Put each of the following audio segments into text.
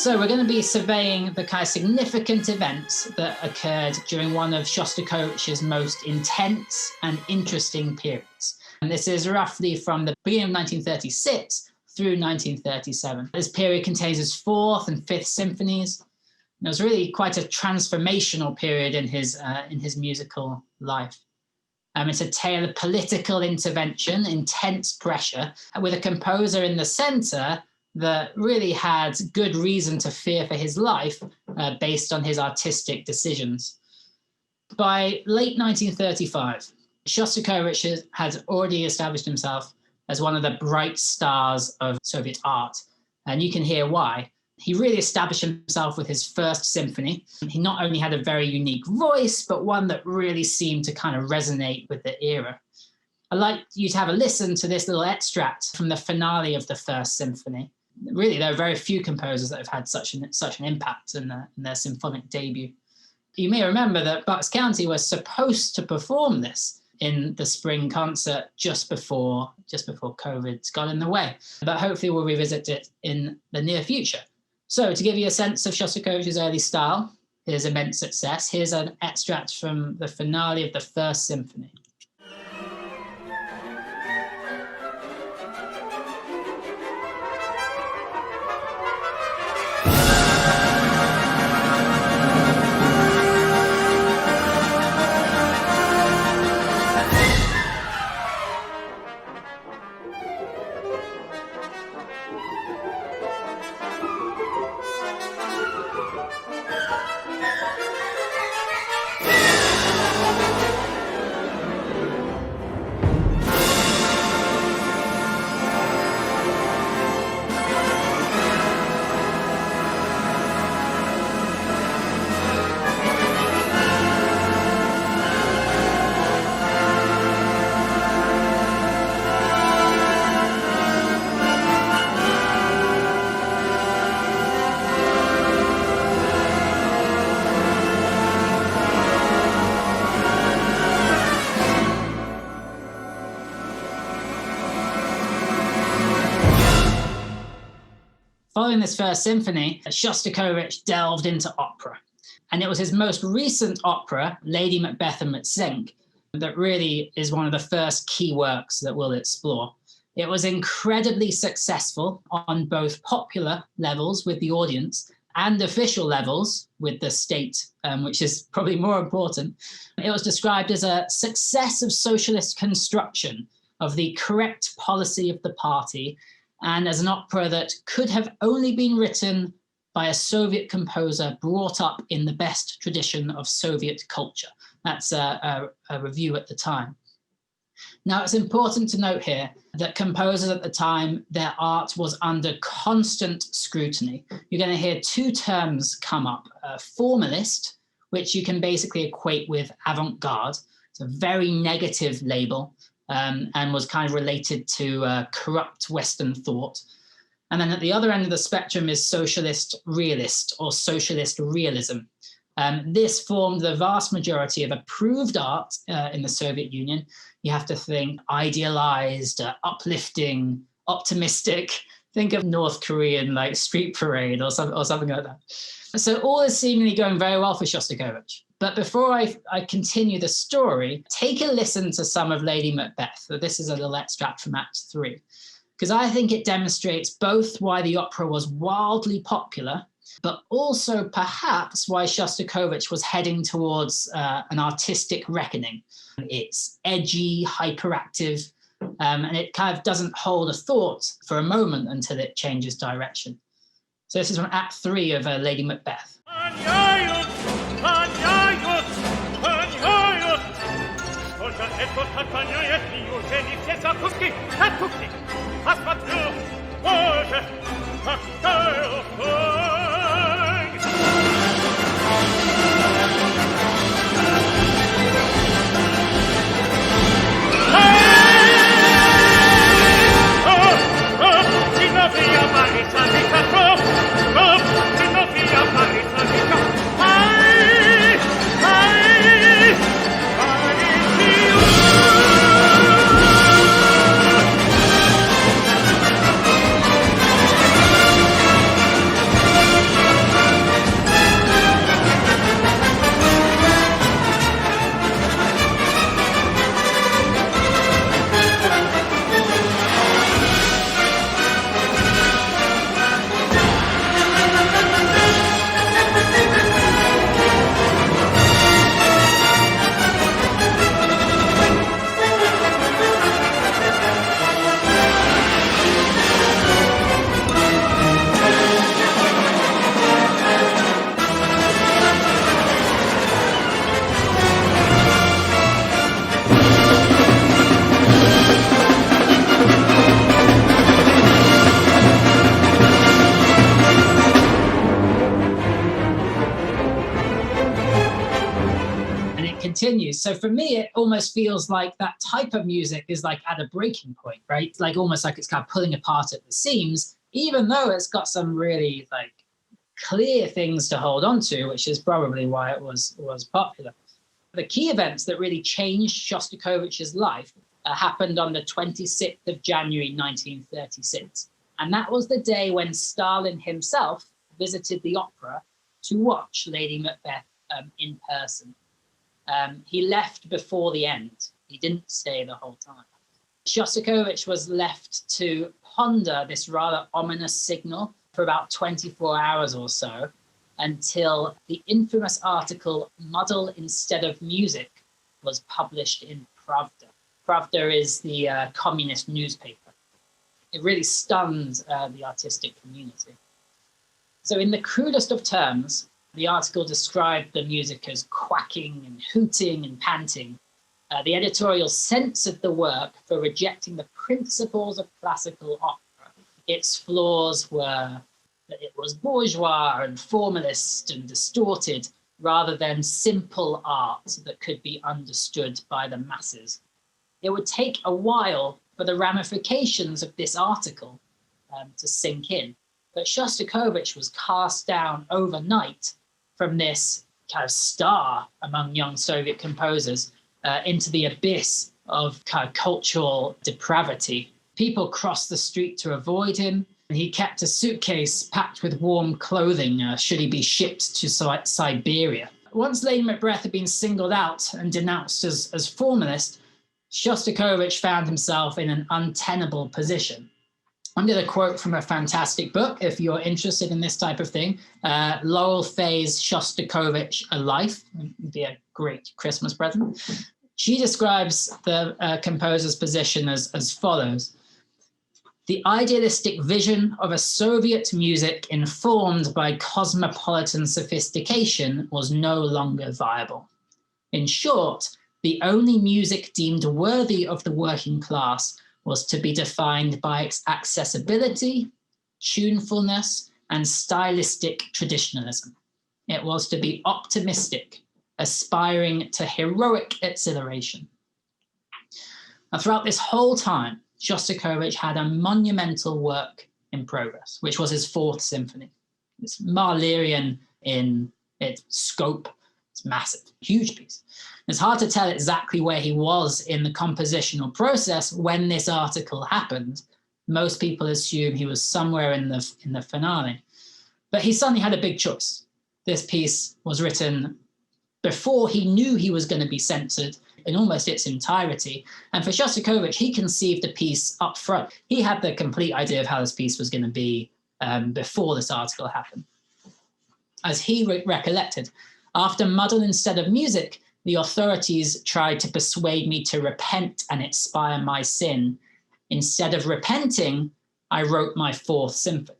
So we're going to be surveying the kind of significant events that occurred during one of Shostakovich's most intense and interesting periods. And this is roughly from the beginning of 1936 through 1937. This period contains his Fourth and Fifth Symphonies. It was really quite a transformational period in his musical life. It's a tale of political intervention, intense pressure, with a composer in the center that really had good reason to fear for his life based on his artistic decisions. By late 1935, Shostakovich had already established himself as one of the bright stars of Soviet art, and you can hear why. He really established himself with his First Symphony. He not only had a very unique voice, but one that really seemed to kind of resonate with the era. I'd like you to have a listen to this little extract from the finale of the First Symphony. Really, there are very few composers that have had such an impact in their symphonic debut. You may remember that Bucks County was supposed to perform this in the spring concert just before COVID got in the way. But hopefully we'll revisit it in the near future. So to give you a sense of Shostakovich's early style, his immense success, here's an extract from the finale of the First Symphony. Following this First Symphony, Shostakovich delved into opera. And it was his most recent opera, Lady Macbeth and Mtsensk, that really is one of the first key works that we'll explore. It was incredibly successful on both popular levels with the audience and official levels with the state, which is probably more important. It was described as a success of socialist construction of the correct policy of the party, and as an opera that could have only been written by a Soviet composer brought up in the best tradition of Soviet culture. That's a review at the time. Now, it's important to note here that composers at the time, their art was under constant scrutiny. You're going to hear two terms come up, formalist, which you can basically equate with avant-garde. It's a very negative label. And was kind of related to corrupt Western thought. And then at the other end of the spectrum is socialist realist or socialist realism. This formed the vast majority of approved art in the Soviet Union. You have to think idealized, uplifting, optimistic. Think of North Korean like street parade or something like that. So all is seemingly going very well for Shostakovich. But before I continue the story, take a listen to some of Lady Macbeth. So this is a little extract from Act 3, because I think it demonstrates both why the opera was wildly popular, but also perhaps why Shostakovich was heading towards an artistic reckoning. It's edgy, hyperactive, and it kind of doesn't hold a thought for a moment until it changes direction. So this is from Act 3 of Lady Macbeth. continues. So for me, it almost feels like that type of music is like at a breaking point, right? Like almost like it's kind of pulling apart at the seams, even though it's got some really like clear things to hold on to, which is probably why it was popular. The key events that really changed Shostakovich's life happened on the 26th of January, 1936. And that was the day when Stalin himself visited the opera to watch Lady Macbeth in person. He left before the end. He didn't stay the whole time. Shostakovich was left to ponder this rather ominous signal for about 24 hours or so, until the infamous article "Muddle Instead of Music" was published in Pravda. Pravda is the communist newspaper. It really stunned the artistic community. So in the crudest of terms, the article described the music as quacking and hooting and panting. The editorial censored the work for rejecting the principles of classical opera. Its flaws were that it was bourgeois and formalist and distorted, rather than simple art that could be understood by the masses. It would take a while for the ramifications of this article to sink in, but Shostakovich was cast down overnight from this kind of star among young Soviet composers into the abyss of kind of cultural depravity. People crossed the street to avoid him, and he kept a suitcase packed with warm clothing should he be shipped to Siberia. Once Lady Macbeth had been singled out and denounced as formalist, Shostakovich found himself in an untenable position. I'm going to quote from a fantastic book, if you're interested in this type of thing. Laurel Fay's Shostakovich, A Life. Would be a great Christmas present. She describes the composer's position as follows. The idealistic vision of a Soviet music informed by cosmopolitan sophistication was no longer viable. In short, the only music deemed worthy of the working class was to be defined by its accessibility, tunefulness, and stylistic traditionalism. It was to be optimistic, aspiring to heroic exhilaration. Now, throughout this whole time, Shostakovich had a monumental work in progress, which was his Fourth Symphony. It's Mahlerian in its scope. It's massive, huge piece. It's hard to tell exactly where he was in the compositional process when this article happened. Most people assume he was somewhere in the finale. But he suddenly had a big choice. This piece was written before he knew he was going to be censored in almost its entirety. And for Shostakovich, he conceived the piece up front. He had the complete idea of how this piece was going to be before this article happened. As he recollected, after Muddle Instead of Music, the authorities tried to persuade me to repent and expire my sin. Instead of repenting, I wrote my Fourth Symphony.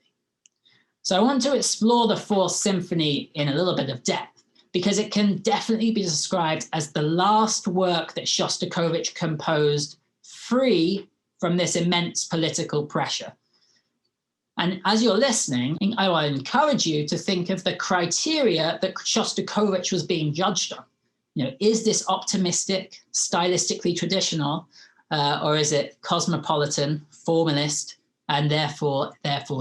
So I want to explore the Fourth Symphony in a little bit of depth, because it can definitely be described as the last work that Shostakovich composed free from this immense political pressure. And as you're listening, I will encourage you to think of the criteria that Shostakovich was being judged on. You know, is this optimistic, stylistically traditional, or is it cosmopolitan, formalist, and therefore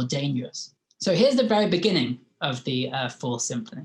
dangerous? So here's the very beginning of the Fourth Symphony.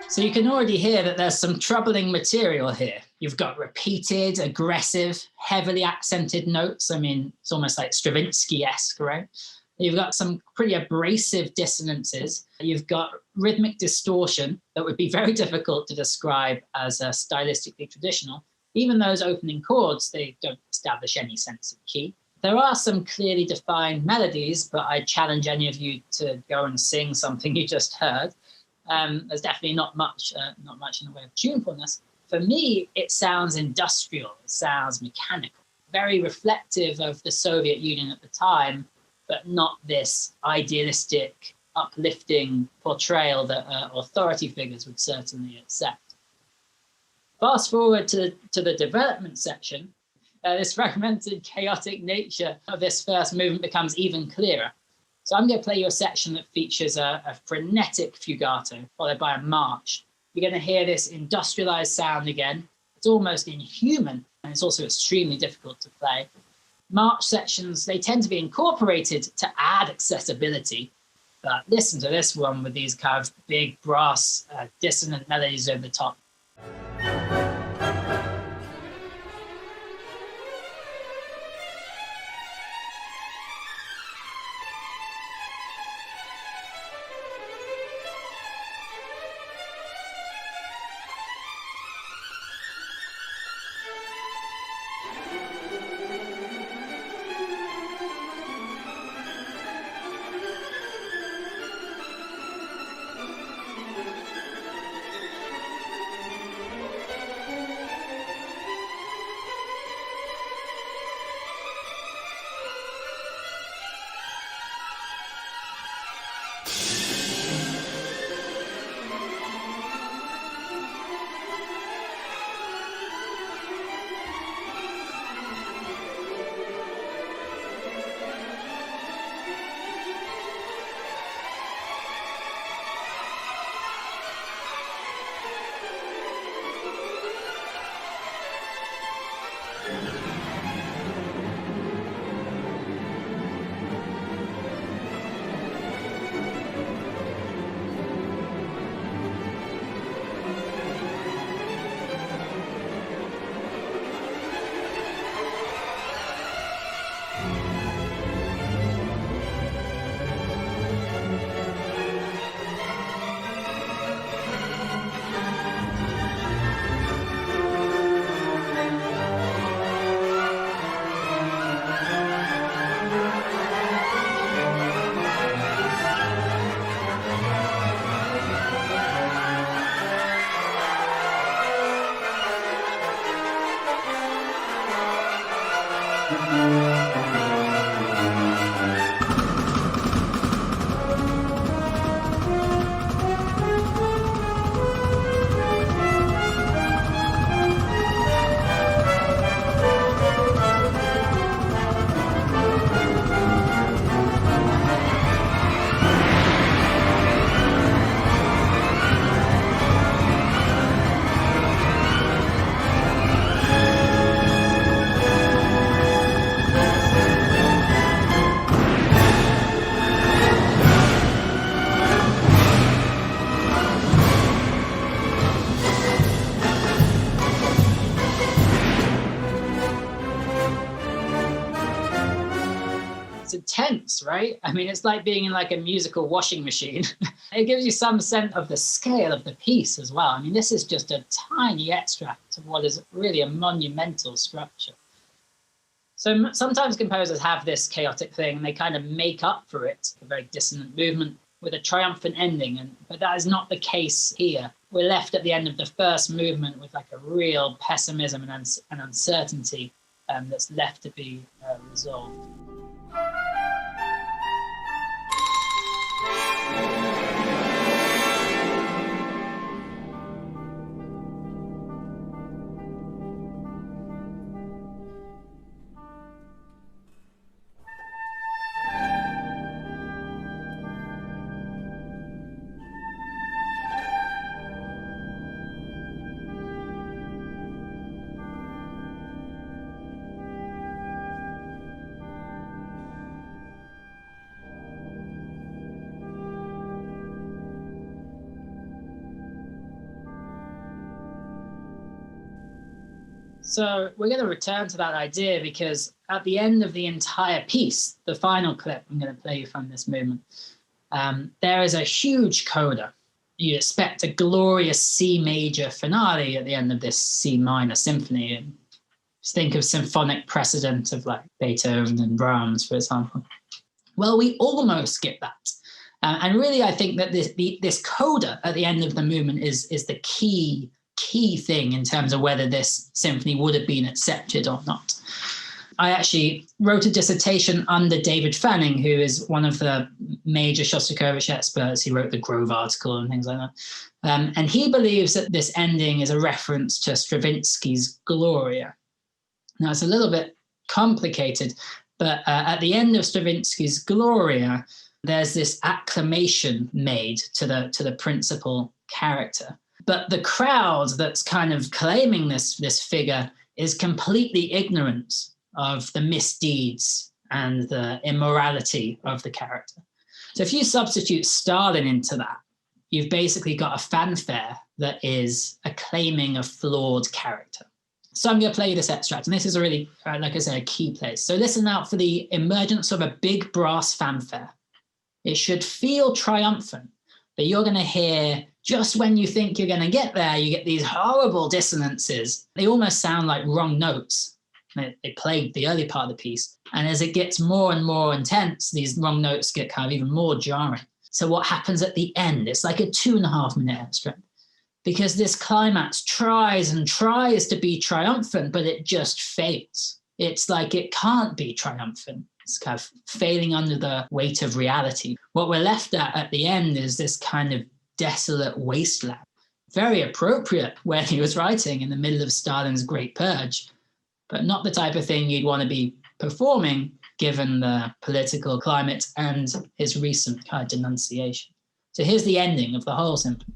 So you can already hear that there's some troubling material here. You've got repeated, aggressive, heavily accented notes. I mean, it's almost like Stravinsky-esque, right? You've got some pretty abrasive dissonances. You've got rhythmic distortion that would be very difficult to describe as stylistically traditional. Even those opening chords, they don't establish any sense of key. There are some clearly defined melodies, but I challenge any of you to go and sing something you just heard. There's definitely not much in the way of tunefulness. For me, it sounds industrial, it sounds mechanical, very reflective of the Soviet Union at the time, but not this idealistic, uplifting portrayal that authority figures would certainly accept. Fast forward to the development section, this fragmented, chaotic nature of this first movement becomes even clearer. So I'm going to play you a section that features a frenetic fugato, followed by a march. You're going to hear this industrialized sound again. It's almost inhuman, and it's also extremely difficult to play. March sections, they tend to be incorporated to add accessibility. But listen to this one with these kind of big brass dissonant melodies over the top. It's intense, right? I mean, it's like being in like a musical washing machine. It gives you some sense of the scale of the piece as well. I mean, this is just a tiny extract of what is really a monumental structure. So sometimes composers have this chaotic thing, and they kind of make up for it, a very dissonant movement, with a triumphant ending. But that is not the case here. We're left at the end of the first movement with like a real pessimism and uncertainty that's left to be resolved. So we're going to return to that idea because at the end of the entire piece, the final clip I'm going to play you from this movement, there is a huge coda. You expect a glorious C major finale at the end of this C minor symphony. And just think of symphonic precedent of like Beethoven and Brahms, for example. Well, we almost get that. And really, I think that this coda at the end of the movement is the key thing in terms of whether this symphony would have been accepted or not. I actually wrote a dissertation under David Fanning, who is one of the major Shostakovich experts. He wrote the Grove article and things like that. And he believes that this ending is a reference to Stravinsky's Gloria. Now, it's a little bit complicated, but at the end of Stravinsky's Gloria, there's this acclamation made to the principal character. But the crowd that's kind of claiming this figure is completely ignorant of the misdeeds and the immorality of the character. So if you substitute Stalin into that, you've basically got a fanfare that is acclaiming a flawed character. So I'm going to play you this extract, and this is a really, like I say, a key place. So listen out for the emergence of a big brass fanfare. It should feel triumphant, but you're going to hear, just when you think you're going to get there, you get these horrible dissonances. They almost sound like wrong notes. They plague the early part of the piece. And as it gets more and more intense, these wrong notes get kind of even more jarring. So what happens at the end? It's like a 2.5 minute extract, because this climax tries and tries to be triumphant, but it just fails. It's like it can't be triumphant. It's kind of failing under the weight of reality. What we're left at the end is this kind of desolate wasteland. Very appropriate when he was writing in the middle of Stalin's Great Purge, but not the type of thing you'd want to be performing given the political climate and his recent kind of denunciation. So here's the ending of the whole symphony.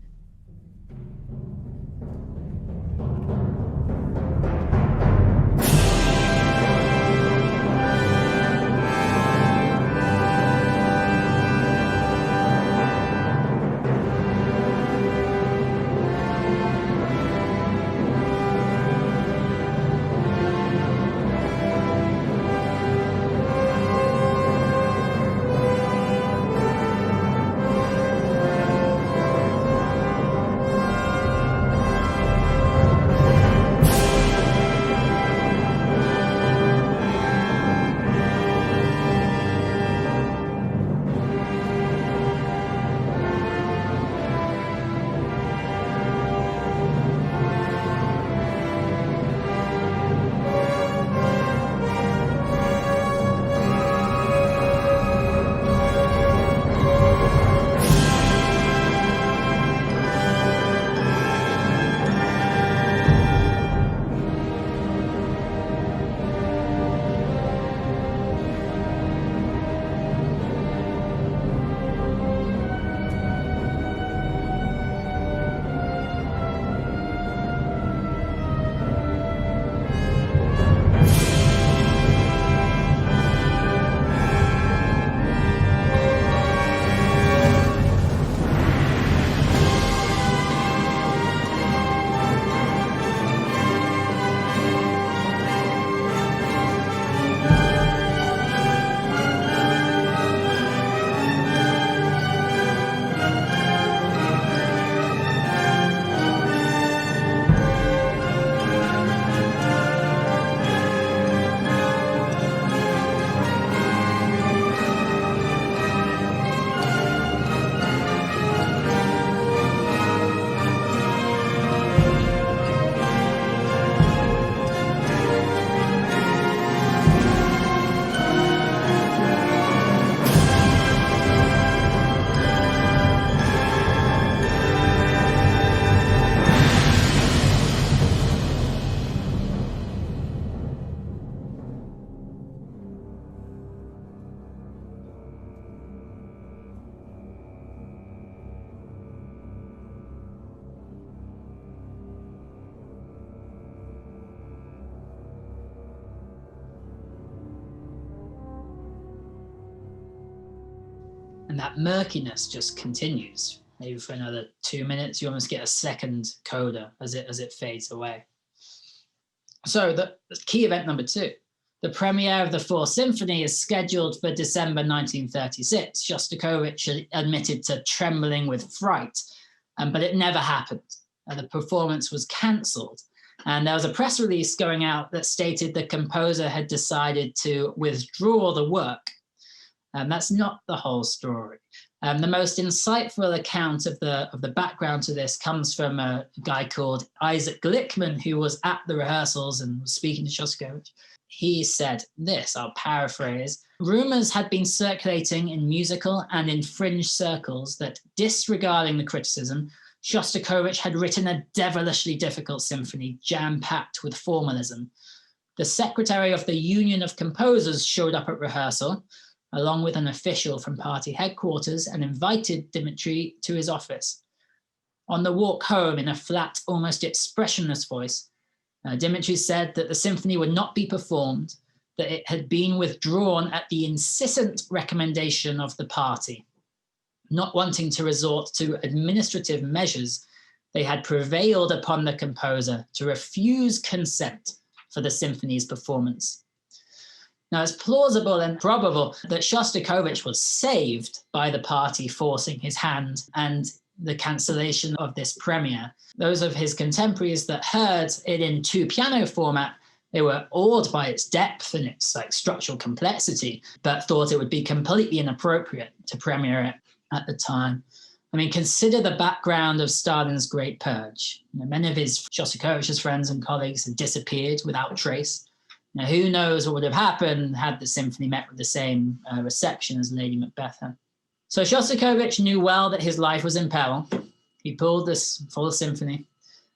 And that murkiness just continues. Maybe for another 2 minutes, you almost get a second coda as it fades away. So the key event number 2. The premiere of the Fourth Symphony is scheduled for December 1936. Shostakovich admitted to trembling with fright, but it never happened. The performance was cancelled. And there was a press release going out that stated the composer had decided to withdraw the work. That's not the whole story. The most insightful account of the background to this comes from a guy called Isaac Glickman, who was at the rehearsals and was speaking to Shostakovich. He said this, I'll paraphrase: rumors had been circulating in musical and in fringe circles that, disregarding the criticism, Shostakovich had written a devilishly difficult symphony jam-packed with formalism. The secretary of the Union of Composers showed up at rehearsal, along with an official from party headquarters, and invited Dmitri to his office. On the walk home, in a flat, almost expressionless voice, Dmitri said that the symphony would not be performed, that it had been withdrawn at the insistent recommendation of the party. Not wanting to resort to administrative measures, they had prevailed upon the composer to refuse consent for the symphony's performance. Now, it's plausible and probable that Shostakovich was saved by the party forcing his hand and the cancellation of this premiere. Those of his contemporaries that heard it in 2-piano format, they were awed by its depth and its structural complexity, but thought it would be completely inappropriate to premiere it at the time. I mean, consider the background of Stalin's Great Purge. Many of his Shostakovich's friends and colleagues had disappeared without trace. Now, who knows what would have happened had the symphony met with the same reception as Lady Macbeth had. So Shostakovich knew well that his life was in peril. He pulled this Fourth Symphony,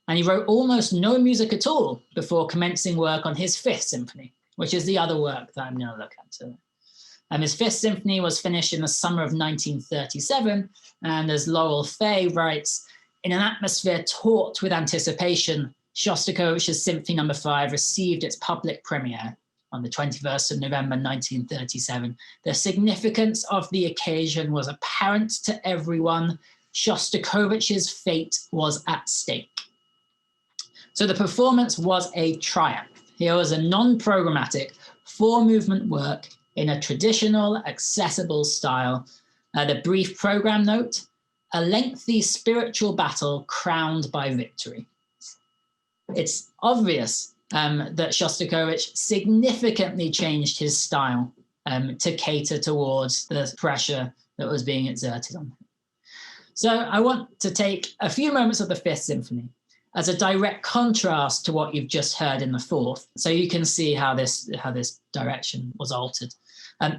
and he wrote almost no music at all before commencing work on his Fifth Symphony, which is the other work that I'm going to look at today. His Fifth Symphony was finished in the summer of 1937, and as Laurel Fay writes, in an atmosphere taut with anticipation, Shostakovich's Symphony No. 5 received its public premiere on the 21st of November 1937. The significance of the occasion was apparent to everyone. Shostakovich's fate was at stake. So the performance was a triumph. Here was a non-programmatic, 4-movement work in a traditional, accessible style. The brief program note: a lengthy spiritual battle crowned by victory. It's obvious that Shostakovich significantly changed his style to cater towards the pressure that was being exerted on him. So I want to take a few moments of the Fifth Symphony as a direct contrast to what you've just heard in the Fourth, so you can see how this direction was altered.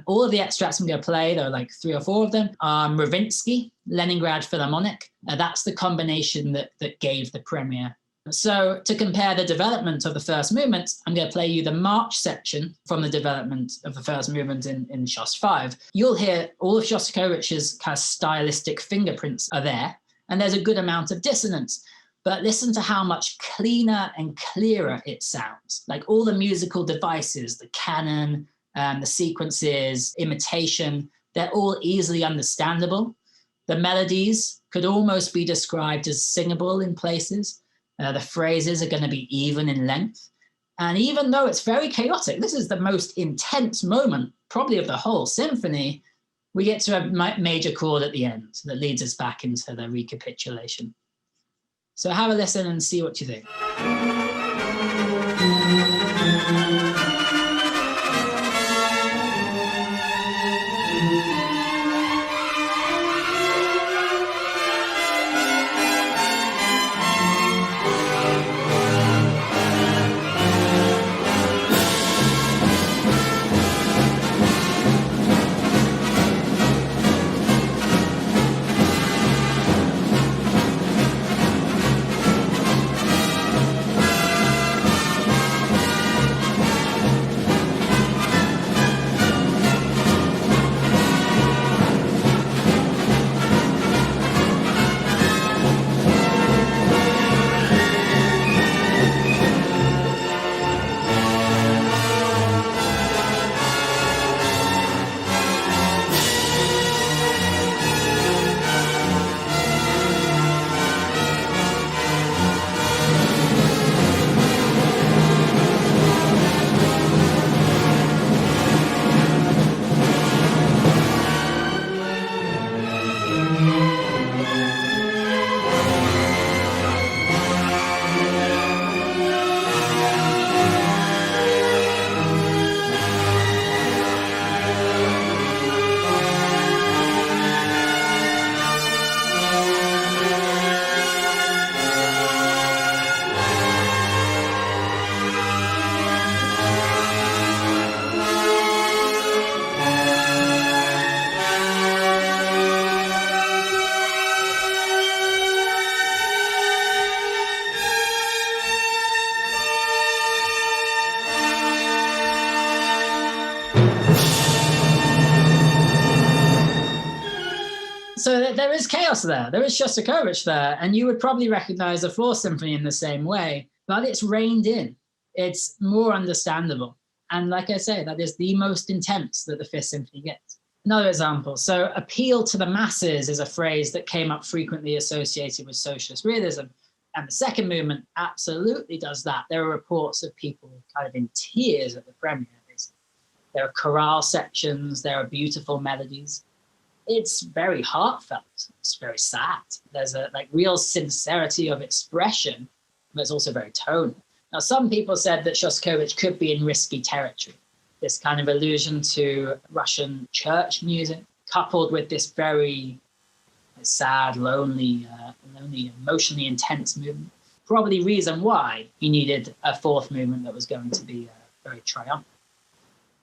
All of the extracts I'm going to play, there are like 3 or 4 of them, are Mravinsky, Leningrad Philharmonic. That's the combination that gave the premiere. So to compare the development of the first movement, I'm going to play you the march section from the development of the first movement in Shost 5. You'll hear all of Shostakovich's kind of stylistic fingerprints are there, and there's a good amount of dissonance. But listen to how much cleaner and clearer it sounds. Like all the musical devices, the canon, the sequences, imitation, they're all easily understandable. The melodies could almost be described as singable in places. The phrases are going to be even in length. And even though it's very chaotic, this is the most intense moment, probably of the whole symphony, we get to a major chord at the end that leads us back into the recapitulation. So have a listen and see what you think. So there is chaos there. There is Shostakovich there, and you would probably recognize the Fourth Symphony in the same way, but it's reined in. It's more understandable. And like I say, that is the most intense that the Fifth Symphony gets. Another example. So appeal to the masses is a phrase that came up frequently associated with socialist realism. And the second movement absolutely does that. There are reports of people kind of in tears at the premiere. There are chorale sections, there are beautiful melodies. It's very heartfelt. It's very sad. There's a real sincerity of expression, but it's also very tonal. Now, some people said that Shostakovich could be in risky territory. This kind of allusion to Russian church music, coupled with this very sad, lonely, emotionally intense movement. Probably reason why he needed a fourth movement that was going to be very triumphant.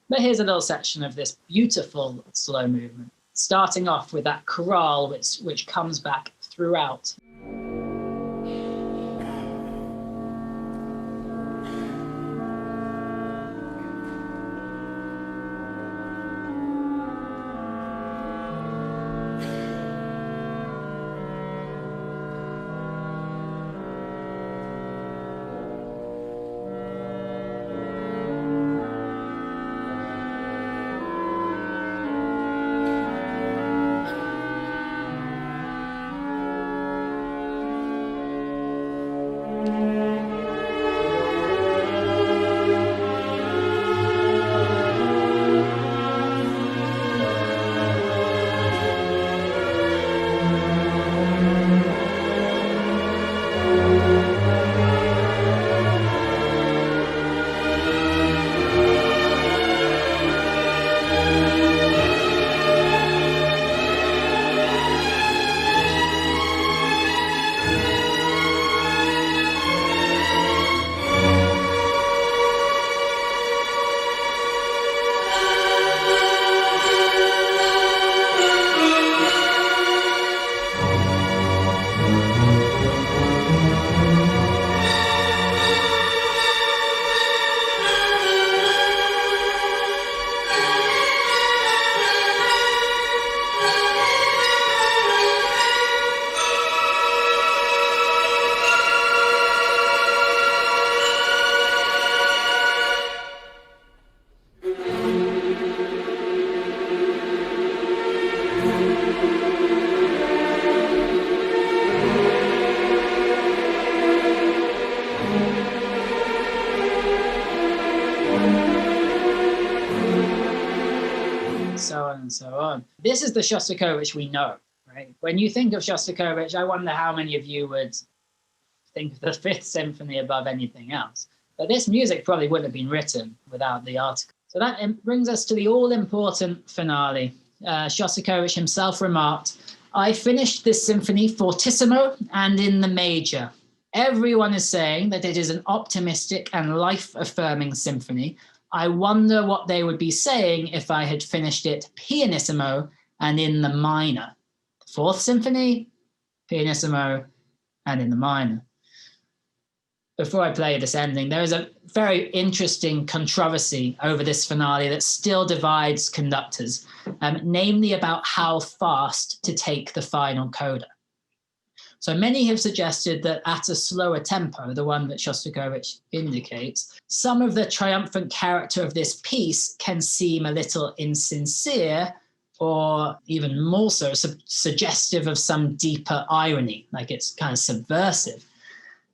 But here's a little section of this beautiful slow movement, starting off with that chorale which comes back throughout. So on and so on. This is the Shostakovich we know, right? When you think of Shostakovich, I wonder how many of you would think of the Fifth Symphony above anything else. But this music probably wouldn't have been written without the article. So that brings us to the all-important finale. Shostakovich himself remarked, "I finished this symphony fortissimo and in the major. Everyone is saying that it is an optimistic and life-affirming symphony. I wonder what they would be saying if I had finished it pianissimo and in the minor." Fourth Symphony, pianissimo, and in the minor. Before I play this ending, there is a very interesting controversy over this finale that still divides conductors, namely about how fast to take the final coda. So many have suggested that at a slower tempo, the one that Shostakovich indicates, some of the triumphant character of this piece can seem a little insincere or even more so suggestive of some deeper irony, like it's kind of subversive,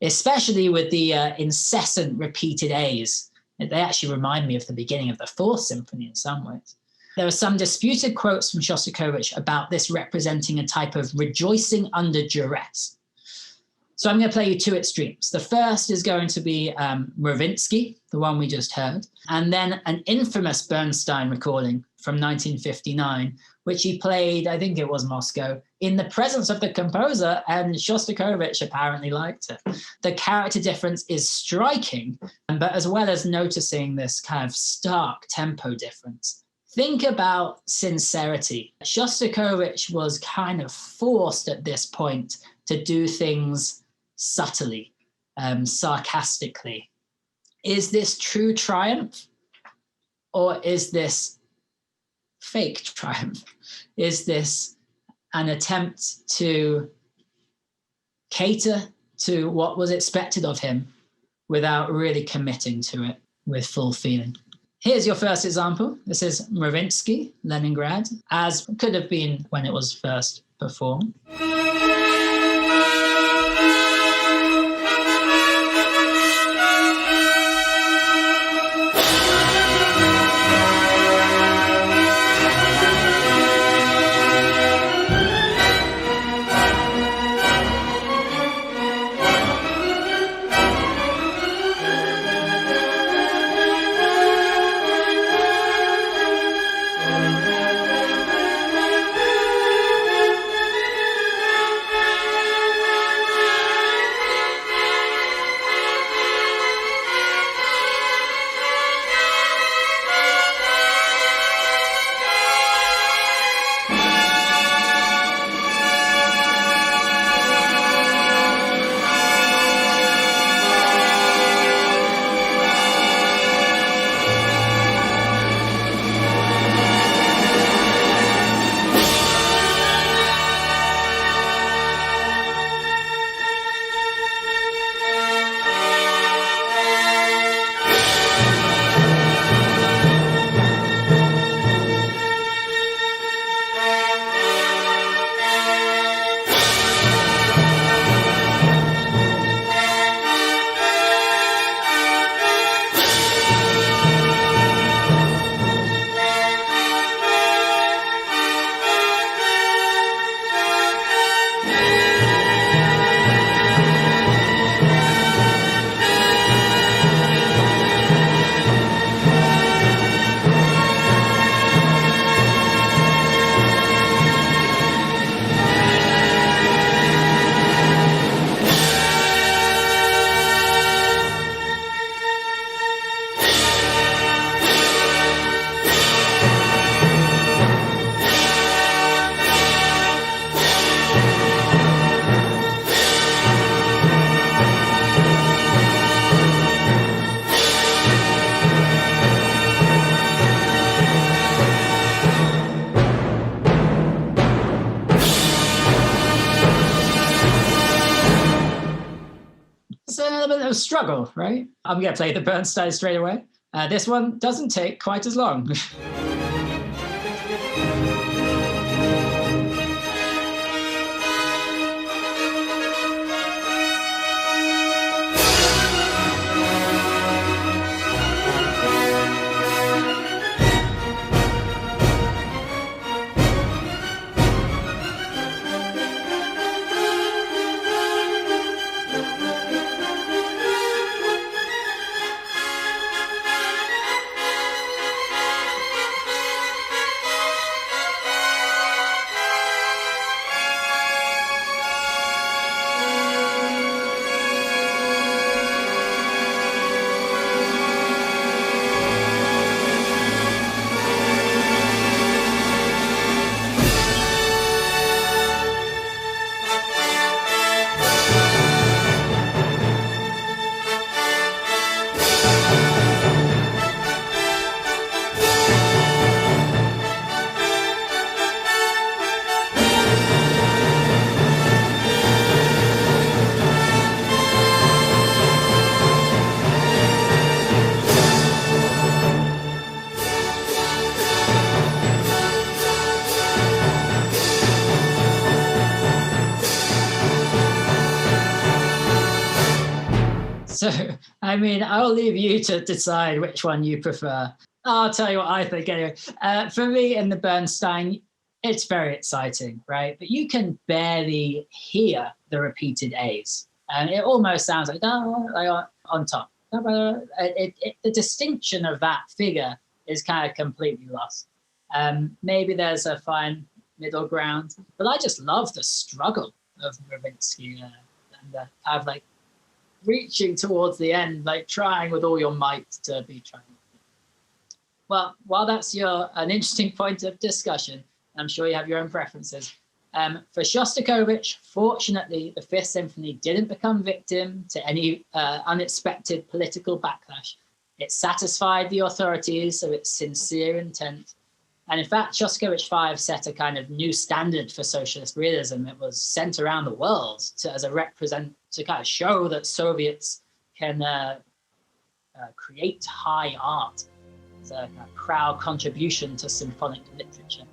especially with the incessant repeated A's. They actually remind me of the beginning of the Fourth Symphony in some ways. There are some disputed quotes from Shostakovich about this representing a type of rejoicing under duress. So I'm going to play you two extremes. The first is going to be Ravinsky, the one we just heard, and then an infamous Bernstein recording from 1959, which he played, I think it was Moscow, in the presence of the composer, and Shostakovich apparently liked it. The character difference is striking, but as well as noticing this kind of stark tempo difference, think about sincerity. Shostakovich was kind of forced at this point to do things subtly, sarcastically. Is this true triumph? Or is this fake triumph? Is this an attempt to cater to what was expected of him without really committing to it with full feeling? Here's your first example. This is Mravinsky, Leningrad, as could have been when it was first performed. A struggle, right? I'm going to play the Bernstein straight away. This one doesn't take quite as long. So, I mean, I'll leave you to decide which one you prefer. I'll tell you what I think anyway. For me, in the Bernstein, it's very exciting, right? But you can barely hear the repeated A's. And it almost sounds like, on top. The distinction of that figure is kind of completely lost. Maybe there's a fine middle ground, but I just love the struggle of Mravinsky and kind of like reaching towards the end, like trying with all your might to be trying. Well, while that's an interesting point of discussion, I'm sure you have your own preferences. For Shostakovich, fortunately, the Fifth Symphony didn't become victim to any unexpected political backlash. It satisfied the authorities of its sincere intent. And in fact, Shostakovich 5 set a kind of new standard for socialist realism. It was sent around the world to kind of show that Soviets can create high art. It's a proud contribution to symphonic literature.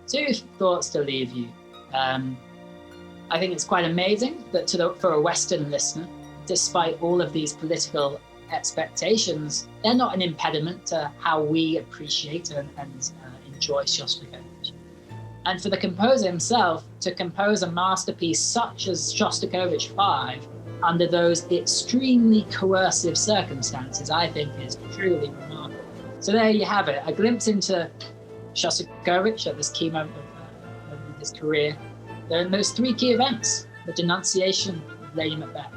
Two thoughts to leave you. I think it's quite amazing that for a Western listener, despite all of these political expectations, they're not an impediment to how we appreciate and enjoy Shostakovich. And for the composer himself to compose a masterpiece such as Shostakovich 5 under those extremely coercive circumstances, I think is truly remarkable. So there you have it, a glimpse into Shostakovich at this key moment of his career. There are those three key events: the Denunciation of Lady Macbeth,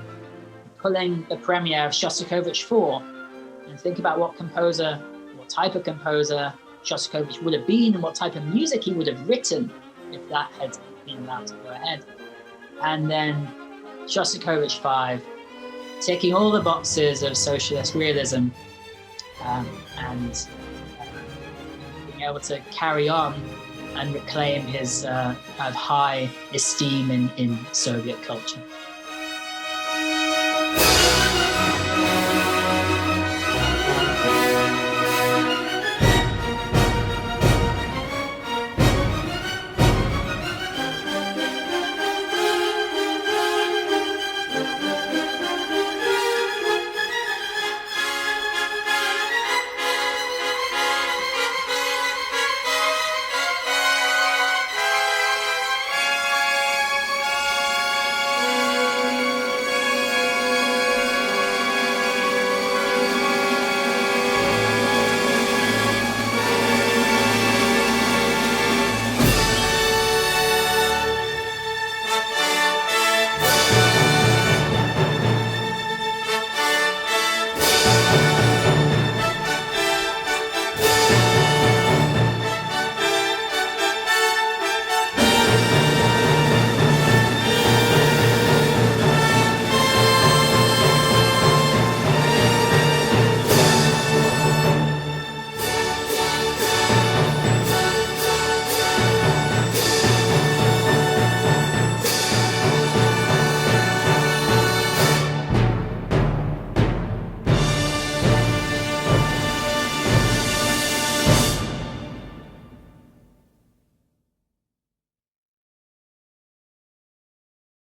pulling the premiere of Shostakovich 4, and think about what type of composer Shostakovich would have been and what type of music he would have written if that had been allowed to go ahead. And then Shostakovich 5, ticking all the boxes of socialist realism and being able to carry on and reclaim his kind of high esteem in Soviet culture.